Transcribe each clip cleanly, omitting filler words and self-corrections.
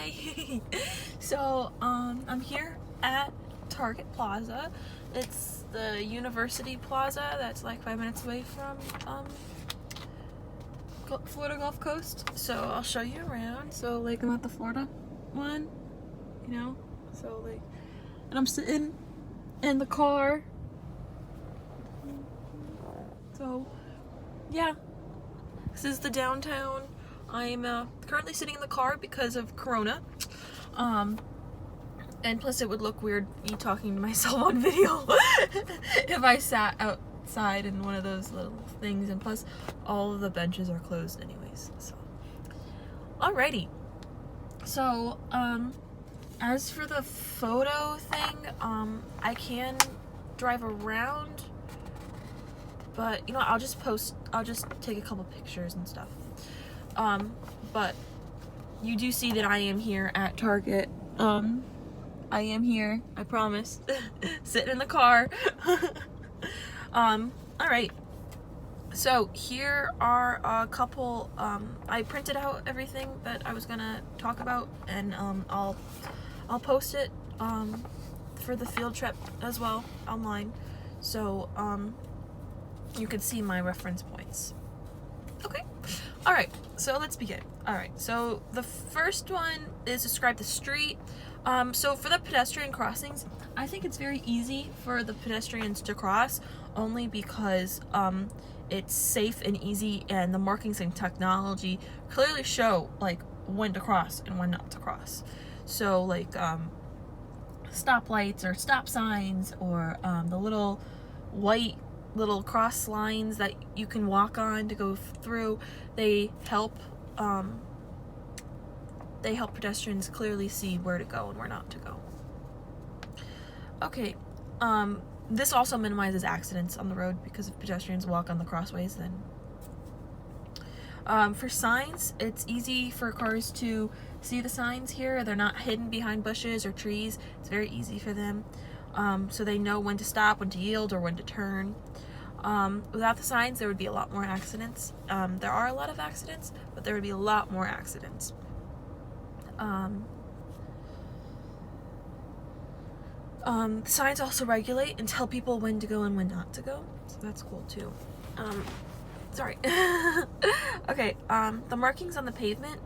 Hi. So, I'm here at Target Plaza. It's the University Plaza that's like 5 minutes away from Florida Gulf Coast. So I'll show you around. So like I'm at the Florida one, you know. So like, and I'm sitting in the car. So yeah, this is the downtown. I'm currently sitting in the car because of Corona. And plus it would look weird me talking to myself on video if I sat outside in one of those little things, and plus all of the benches are closed anyways. So alrighty. So as for the photo thing, I can drive around, but you know, I'll just take a couple pictures and stuff. But you do see that I am here at Target. I am here, I promise. Sitting in the car. Alright. So here are a couple, I printed out everything that I was gonna talk about, and I'll post it for the field trip as well online, so you can see my reference points. Okay. Alright, so let's begin. Alright, so the first one is describe the street. So for the pedestrian crossings, I think it's very easy for the pedestrians to cross, only because it's safe and easy, and the markings and technology clearly show like when to cross and when not to cross. So like stoplights or stop signs, or the little white cross lines that you can walk on to go through, they help pedestrians clearly see where to go and where not to go. Okay, this also minimizes accidents on the road, because if pedestrians walk on the crossways, then for signs, it's easy for cars to see the signs here. They're not hidden behind bushes or trees. It's very easy for them, so they know when to stop, when to yield, or when to turn. Without the signs, there would be a lot more accidents. There are a lot of accidents, but there would be a lot more accidents. The signs also regulate and tell people when to go and when not to go, so that's cool too. Sorry. Okay, the markings on the pavement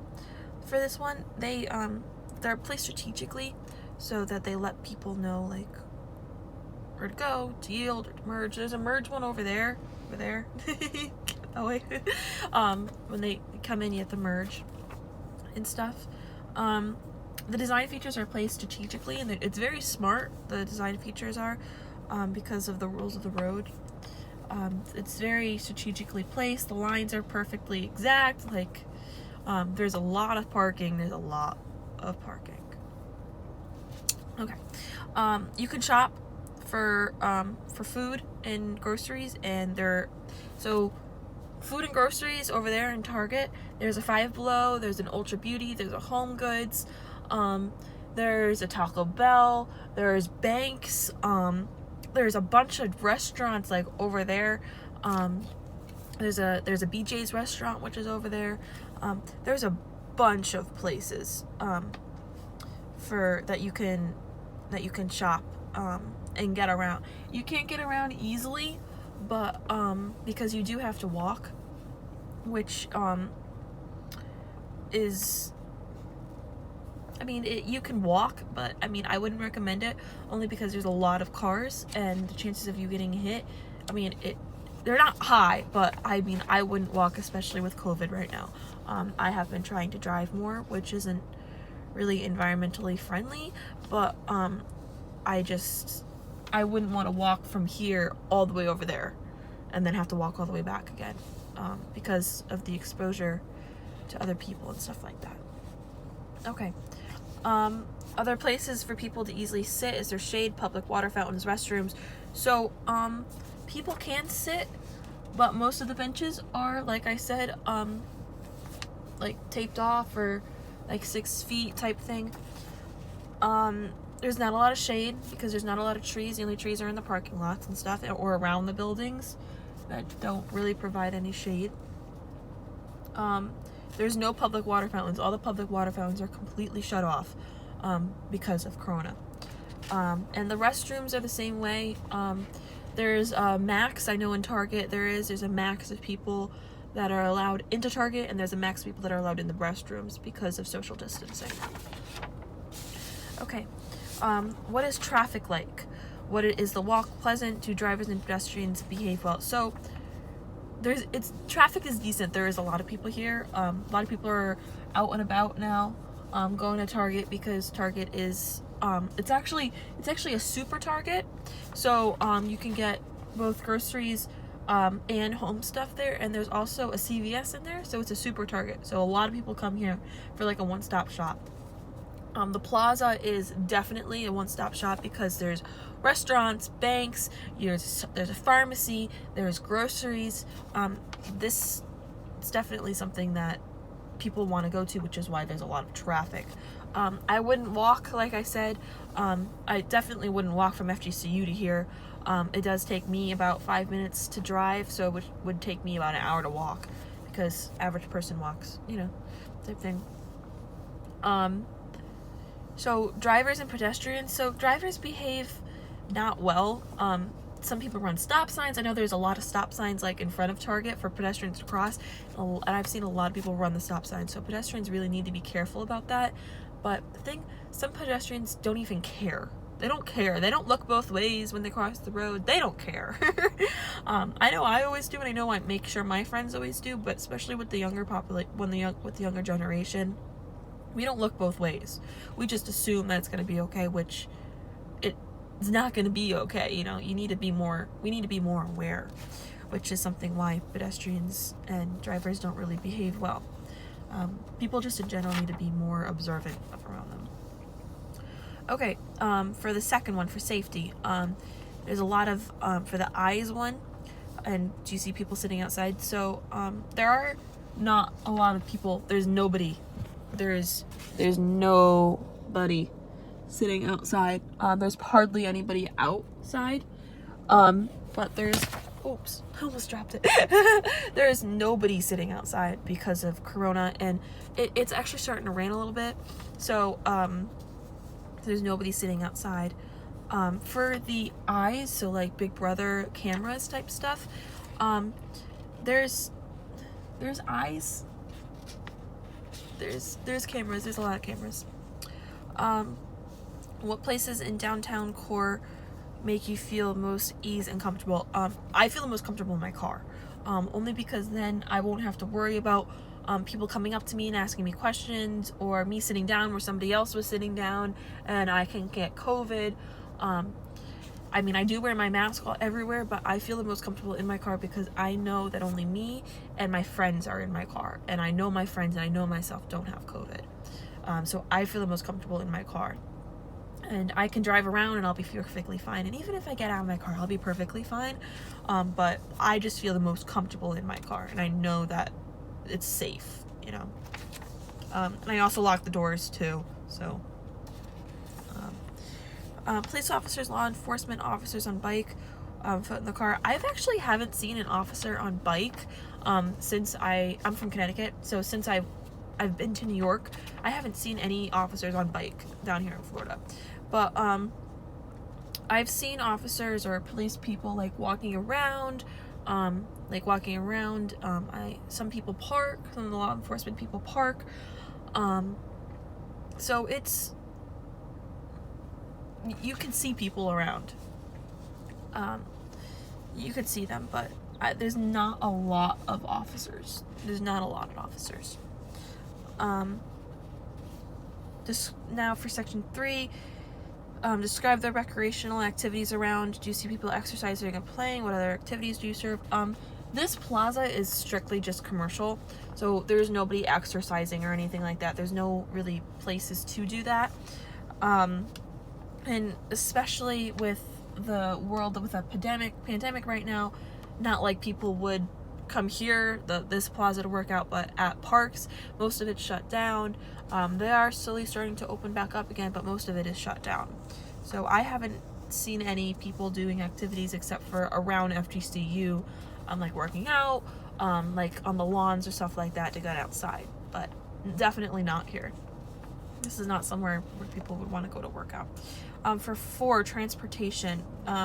for this one, they're placed strategically so that they let people know like where to go, to yield, or to merge. There's a merge one over there. Get that way. When they come in, you have to merge and stuff. The design features are placed strategically, and it's very smart, the design features are, because of the rules of the road. It's very strategically placed. The lines are perfectly exact. Like, there's a lot of parking. Okay. You can shop for food and groceries, and food and groceries over there in Target. There's a Five Below, there's an Ultra Beauty, there's a Home Goods, there's a Taco Bell, there's Banks, there's a bunch of restaurants like over there. There's a BJ's restaurant, which is over there. There's a bunch of places that you can shop and get around. You can't get around easily, but because you do have to walk, which is, I mean, you can walk, but I mean, I wouldn't recommend it, only because there's a lot of cars, and the chances of you getting hit, I mean, they're not high, but I mean, I wouldn't walk, especially with COVID right now. I have been trying to drive more, which isn't really environmentally friendly, but I wouldn't want to walk from here all the way over there and then have to walk all the way back again, because of the exposure to other people and stuff like that. Okay. Other places for people to easily sit is there's shade, public water fountains, restrooms. So people can sit, but most of the benches are, like I said, like taped off, or like 6 feet type thing. There's not a lot of shade because there's not a lot of trees. The only trees are in the parking lots and stuff, or around the buildings that don't really provide any shade. there's no public water fountains. All the public water fountains are completely shut off because of Corona. And the restrooms are the same way. There's a max, I know in Target there's a max of people that are allowed into Target, and there's a max of people that are allowed in the restrooms because of social distancing. Okay, what is traffic like? Is the walk pleasant? Do drivers and pedestrians behave well? So traffic is decent. There is a lot of people here. A lot of people are out and about now, going to Target because Target is it's actually a super Target, so you can get both groceries and home stuff there, and there's also a CVS in there, so it's a super Target. So a lot of people come here for like a one-stop shop. The plaza is definitely a one-stop shop because there's restaurants, banks, there's a pharmacy, there's groceries. This is definitely something that people want to go to, which is why there's a lot of traffic. I wouldn't walk, like I said. I definitely wouldn't walk from FGCU to here. It does take me about 5 minutes to drive, so it would take me about an hour to walk because average person walks, type thing. So drivers and pedestrians. So drivers behave not well. Some people run stop signs. I know there's a lot of stop signs like in front of Target for pedestrians to cross, and I've seen a lot of people run the stop sign. So pedestrians really need to be careful about that. But the thing, some pedestrians don't even care. They don't care. They don't look both ways when they cross the road. They don't care. I know I always do, and I know I make sure my friends always do. But especially with the younger with the younger generation, we don't look both ways. We just assume that it's going to be okay, which it's not going to be okay. We need to be more aware, which is something why pedestrians and drivers don't really behave well. People just in general need to be more observant around them. Okay, for the second one, for safety, there's a lot of, for the eyes one, and do you see people sitting outside? So there are not a lot of people. There's nobody sitting outside. There's hardly anybody outside. But oops, I almost dropped it. There's nobody sitting outside because of Corona, and it's actually starting to rain a little bit. So there's nobody sitting outside. For the eyes, so like Big Brother cameras type stuff, there's eyes. There's cameras. There's a lot of cameras. What places in downtown core make you feel most ease and comfortable? I feel the most comfortable in my car, only because then I won't have to worry about people coming up to me and asking me questions, or me sitting down where somebody else was sitting down and I can get COVID. I mean, I do wear my mask everywhere, but I feel the most comfortable in my car because I know that only me and my friends are in my car, and I know my friends and I know myself don't have COVID. So I feel the most comfortable in my car, and I can drive around and I'll be perfectly fine. And even if I get out of my car, I'll be perfectly fine. But I just feel the most comfortable in my car, and I know that it's safe, and I also lock the doors too. So police officers, law enforcement officers on bike, foot in the car. I've actually haven't seen an officer on bike since I'm from Connecticut, so since I've been to New York, I haven't seen any officers on bike down here in Florida. But I've seen officers or police people walking around. Some people park. Some of the law enforcement people park. So you can see people around. You could see them, but there's not a lot of officers. Now for section 3, describe the recreational activities around. Do you see people exercising and playing? What other activities do you serve? This plaza is strictly just commercial, so there's nobody exercising or anything like that. There's no really places to do that. And especially with the world with a pandemic right now, not like people would come here, this plaza to work out, but at parks, most of it's shut down. They are slowly starting to open back up again, but most of it is shut down. So I haven't seen any people doing activities except for around FGCU, like working out, like on the lawns or stuff like that to get outside. but definitely not here. This is not somewhere where people would want to go to work out. For 4, transportation.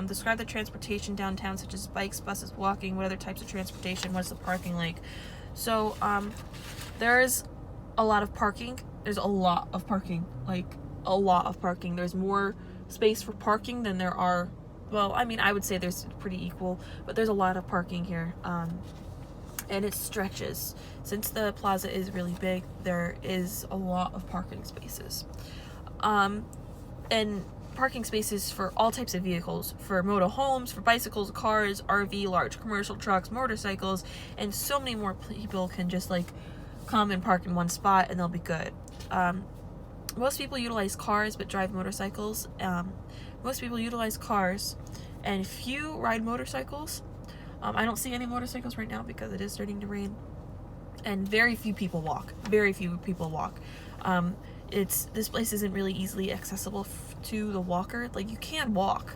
Describe the transportation downtown, such as bikes, buses, walking. What other types of transportation? What's the parking like? So, there's a lot of parking. There's a lot of parking. Like, a lot of parking. There's more space for parking than there are... Well, I mean, I would say there's pretty equal, but there's a lot of parking here. And it stretches. Since the plaza is really big, there is a lot of parking spaces. And parking spaces for all types of vehicles, for motorhomes, for bicycles, cars, RV, large commercial trucks, motorcycles, and so many more people can just like come and park in one spot and they'll be good. Most people utilize cars but drive motorcycles. Most people utilize cars and few ride motorcycles. I don't see any motorcycles right now because it is starting to rain. And very few people walk. Very few people walk. This place isn't really easily accessible to the walker. Like, you can walk.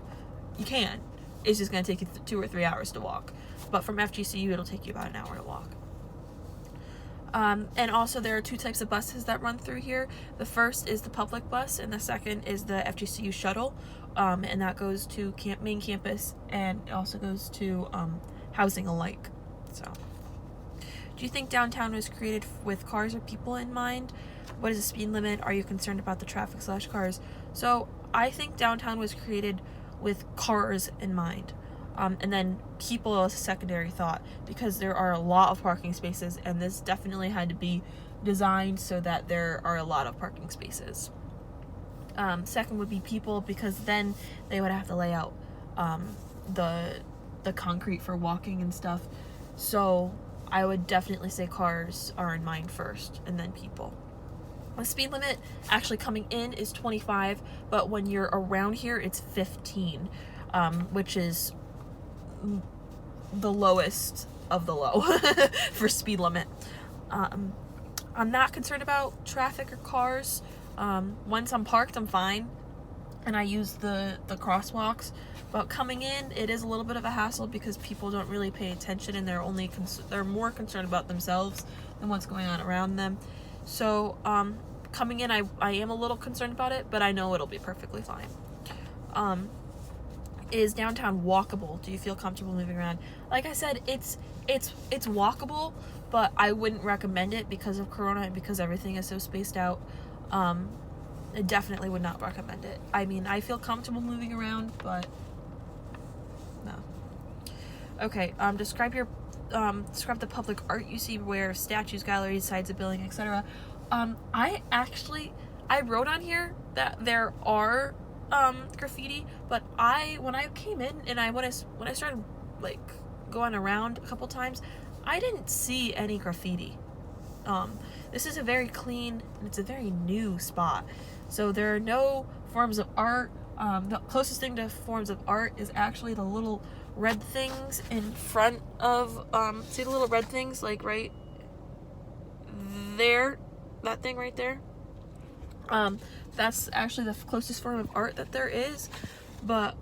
You can. It's just going to take you 2 or 3 hours to walk. But from FGCU, it'll take you about an hour to walk. And also there are 2 types of buses that run through here. The first is the public bus, and the second is the FGCU shuttle. And that goes to main campus, and it also goes to housing alike. So, do you think downtown was created with cars or people in mind? What is the speed limit? Are you concerned about the traffic / cars? So, I think downtown was created with cars in mind. And then people as a secondary thought, because there are a lot of parking spaces, and this definitely had to be designed so that there are a lot of parking spaces. Second would be people, because then they would have to lay out the concrete for walking and stuff. So I would definitely say cars are in mind first, and then people. The speed limit actually coming in is 25, but when you're around here, it's 15, which is the lowest of the low for speed limit. I'm not concerned about traffic or cars. Once I'm parked, I'm fine, and I use the crosswalks. But coming in, it is a little bit of a hassle because people don't really pay attention, and they're more concerned about themselves than what's going on around them. So coming in, I am a little concerned about it, but I know it'll be perfectly fine. Is downtown walkable? Do you feel comfortable moving around? Like I said, it's walkable, but I wouldn't recommend it because of Corona and because everything is so spaced out. I definitely would not recommend it. I mean, I feel comfortable moving around, but no. Okay, describe the public art you see, where statues, galleries, sides of building, etc. I wrote on here that there are graffiti, but when I came in and when I started like going around a couple times, I didn't see any graffiti. This is a very clean, and it's a very new spot, so there are no forms of art. The closest thing to forms of art is actually the little red things in front of see the little red things, like right there, that thing right there. That's actually the closest form of art that there is, but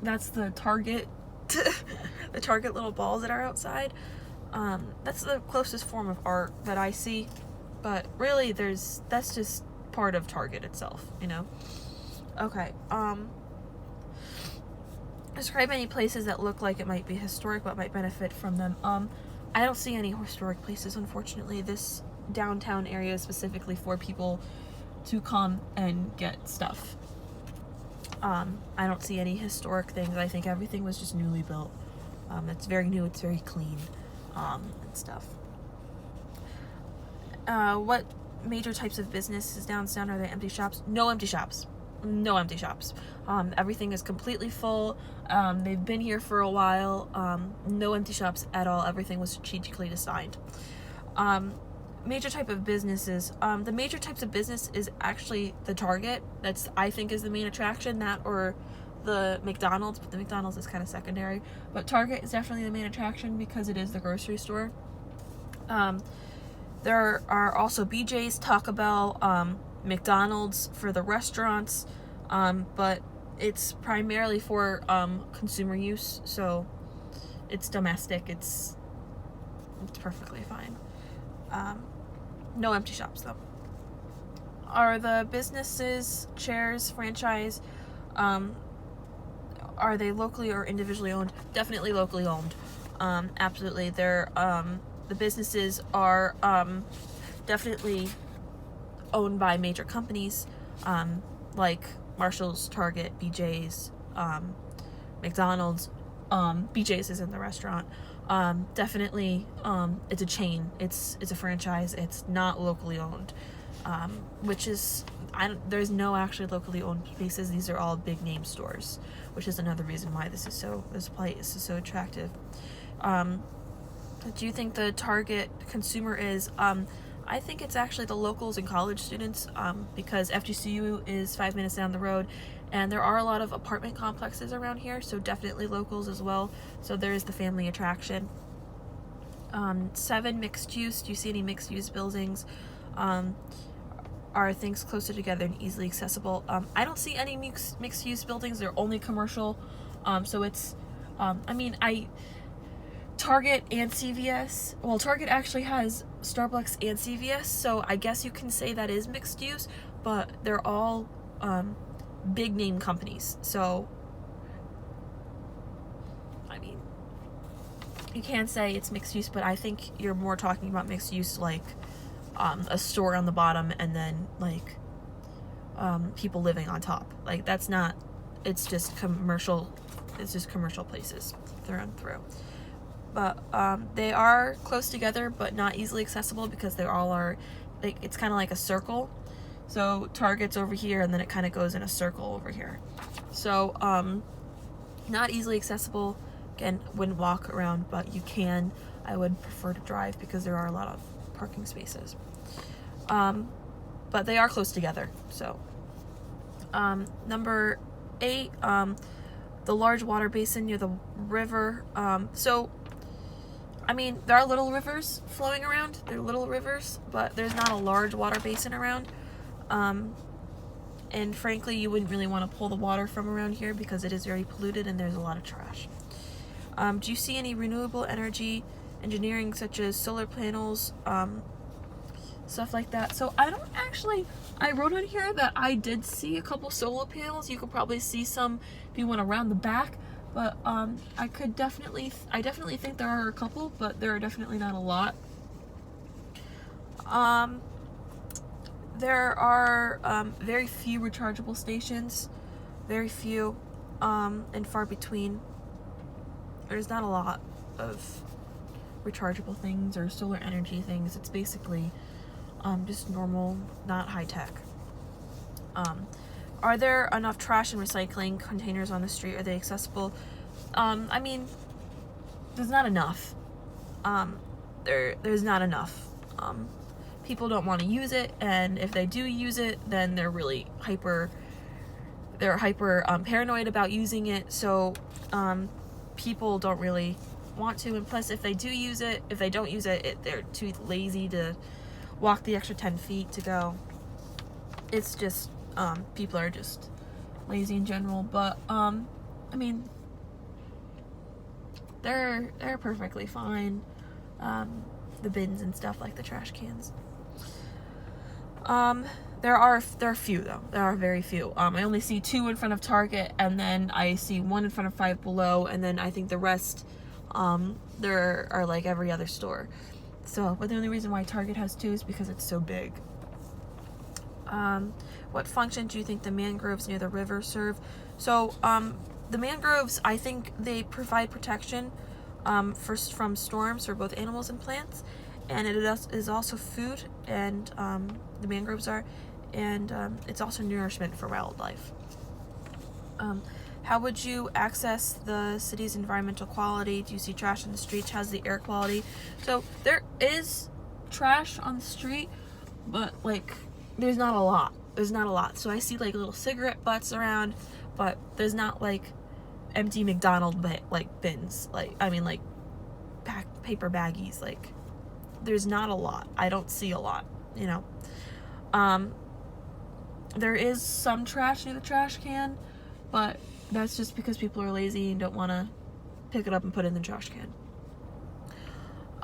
that's the Target the Target little balls that are outside. That's the closest form of art that I see, but really that's just part of Target itself, you know. Okay, describe any places that look like it might be historic but might benefit from them. I don't see any historic places, unfortunately. This downtown area is specifically for people to come and get stuff. I don't see any historic things. I think everything was just newly built. It's very new, it's very clean, and stuff. What major types of businesses downtown? Are there empty shops? No empty shops. No empty shops. Everything is completely full. They've been here for a while. No empty shops at all. Everything was strategically designed. Major type of businesses. The major types of business is actually the Target. That's, I think, is the main attraction. That or the McDonald's, but the McDonald's is kind of secondary. But Target is definitely the main attraction because it is the grocery store. There are also BJ's, Taco Bell, McDonald's for the restaurants, but it's primarily for consumer use, so it's domestic. It's perfectly fine. No empty shops though. Are the businesses, chairs, franchise, are they locally or individually owned? Definitely locally owned. Absolutely. The businesses are definitely owned by major companies, like Marshall's, Target, BJ's, McDonald's. BJ's is in the restaurant. Definitely, it's a chain. It's a franchise. It's not locally owned, which is there's no actually locally owned places. These are all big name stores, which is another reason why this place is so attractive. Do you think the target consumer is? I think it's actually the locals and college students, because FGCU is 5 minutes down the road, and there are a lot of apartment complexes around here, so definitely locals as well. So there is the family attraction. 7, mixed use. Do you see any mixed use buildings? Are things closer together and easily accessible? I don't see any mixed use buildings. They're only commercial. So it's, Target and CVS. Well, Target actually has Starbucks and CVS, so I guess you can say that is mixed use, but they're all big name companies. So, I mean, you can say it's mixed use, but I think you're more talking about mixed use like a store on the bottom and then like people living on top. Like that's not. It's just commercial. It's just commercial places through and through. But they are close together, but not easily accessible because they all are. Like it's kind of like a circle. So Target's over here, and then it kind of goes in a circle over here. So not easily accessible. Again, wouldn't walk around, but you can. I would prefer to drive because there are a lot of parking spaces. But they are close together. So number 8, the large water basin near the river. So I mean, there are little rivers flowing around. They're little rivers, but there's not a large water basin around. And frankly, you wouldn't really want to pull the water from around here because it is very polluted and there's a lot of trash. Do you see any renewable energy engineering such as solar panels, stuff like that? So I wrote on here that I did see a couple solar panels. You could probably see some if you went around the back. But I definitely think there are a couple, but there are definitely not a lot. There are very few rechargeable stations, very few, and far between. There's not a lot of rechargeable things or solar energy things. It's basically just normal, not high tech. Are there enough trash and recycling containers on the street? Are they accessible? I mean, there's not enough. There's not enough. People don't want to use it, and if they do use it, then they're really hyper paranoid about using it. So people don't really want to. And plus, if they don't use it, they're too lazy to walk the extra 10 feet to go. It's just people are just lazy in general, but I mean, they're perfectly fine. The bins and stuff, like the trash cans. There are few though. There are very few. I only see 2 in front of Target, and then I see 1 in front of Five Below, and then I think the rest there are like every other store. So, but the only reason why Target has 2 is because it's so big. What function do you think the mangroves near the river serve? So, the mangroves, I think they provide protection from storms for both animals and plants, and it is also food, and the mangroves are, and it's also nourishment for wildlife. How would you access the city's environmental quality? Do you see trash in the streets? How's the air quality? So there is trash on the street, but like there's not a lot. So I see like little cigarette butts around, but there's not like empty McDonald's bins. Like paper baggies. Like there's not a lot. I don't see a lot, you know. There is some trash near the trash can, but that's just because people are lazy and don't want to pick it up and put it in the trash can.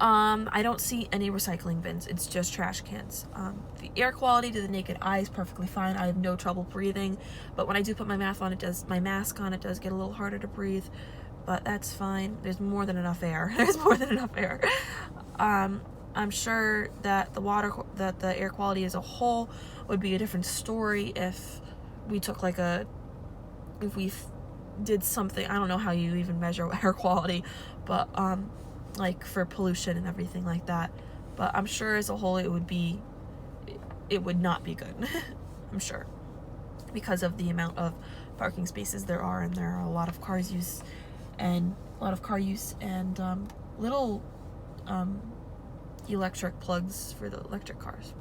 I don't see any recycling bins. It's just trash cans. The air quality to the naked eye is perfectly fine. I have no trouble breathing, but when I do put my mask on, it does get a little harder to breathe, but that's fine. There's more than enough air. There's more than enough air. I'm sure that the air quality as a whole would be a different story if we took if we did something. I don't know how you even measure air quality, but like for pollution and everything like that. But I'm sure as a whole it would not be good. I'm sure, because of the amount of parking spaces there are, and there are a lot of car use and little electric plugs for the electric cars.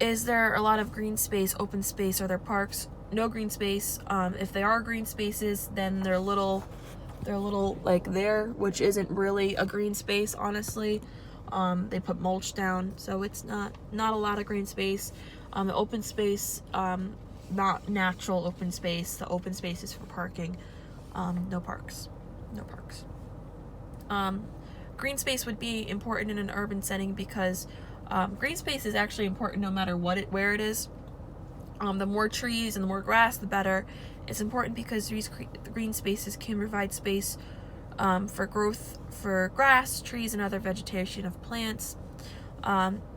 Is there a lot of green space, open space? Are there parks? No green space. If they are green spaces, then they're little like there, which isn't really a green space, honestly. They put mulch down, so it's not a lot of green space. The open space, not natural open space. The open space is for parking. No parks. Green space would be important in an urban setting because green space is actually important no matter where it is. The more trees and the more grass, the better. It's important because these green spaces can provide space for growth for grass, trees, and other vegetation of plants.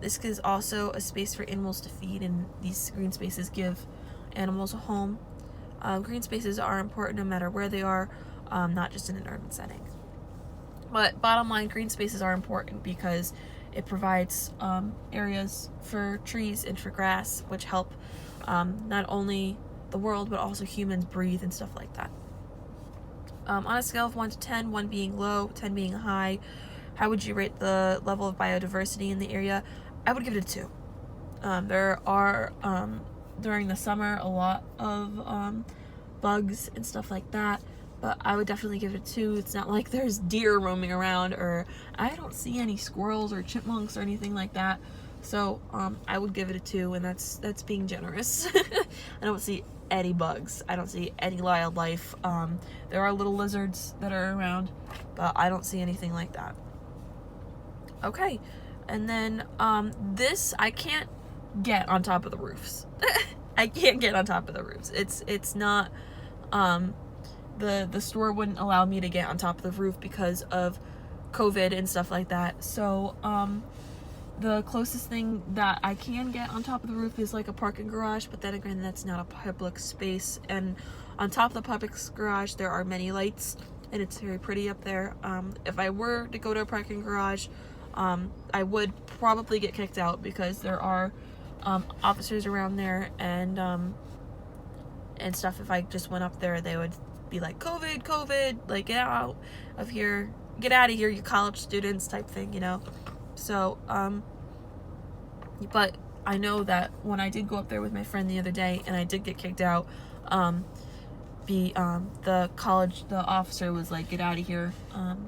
This is also a space for animals to feed, and these green spaces give animals a home. Green spaces are important no matter where they are, not just in an urban setting. But bottom line, green spaces are important because it provides areas for trees and for grass, which help not only the world but also humans breathe and stuff like that. On a scale of 1 to 10, 1 being low, 10 being high, how would you rate the level of biodiversity in the area? I would give it a 2. There are during the summer a lot of bugs and stuff like that, but I would definitely give it a 2. It's not like there's deer roaming around, or I don't see any squirrels or chipmunks or anything like that. So I would give it a 2, and that's being generous. I don't see any bugs. I don't see any wildlife. There are little lizards that are around, but I don't see anything like that. Okay, and then this, I can't get on top of the roofs. I can't get on top of the roofs. It's not, the store wouldn't allow me to get on top of the roof because of COVID and stuff like that. So the closest thing that I can get on top of the roof is like a parking garage, but then again, that's not a public space. And on top of the public garage, there are many lights, and it's very pretty up there. If I were to go to a parking garage, I would probably get kicked out because there are officers around there and stuff. If I just went up there, they would be like, COVID, like, get out of here, you college students type thing, you know. So but I know that when I did go up there with my friend the other day and I did get kicked out, the officer was like, get out of here,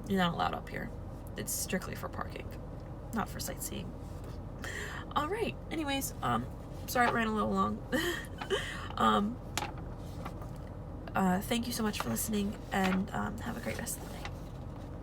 you're not allowed up here. It's strictly for parking, not for sightseeing. All right, anyways, sorry it ran a little long. Thank you so much for listening, and have a great rest of the day.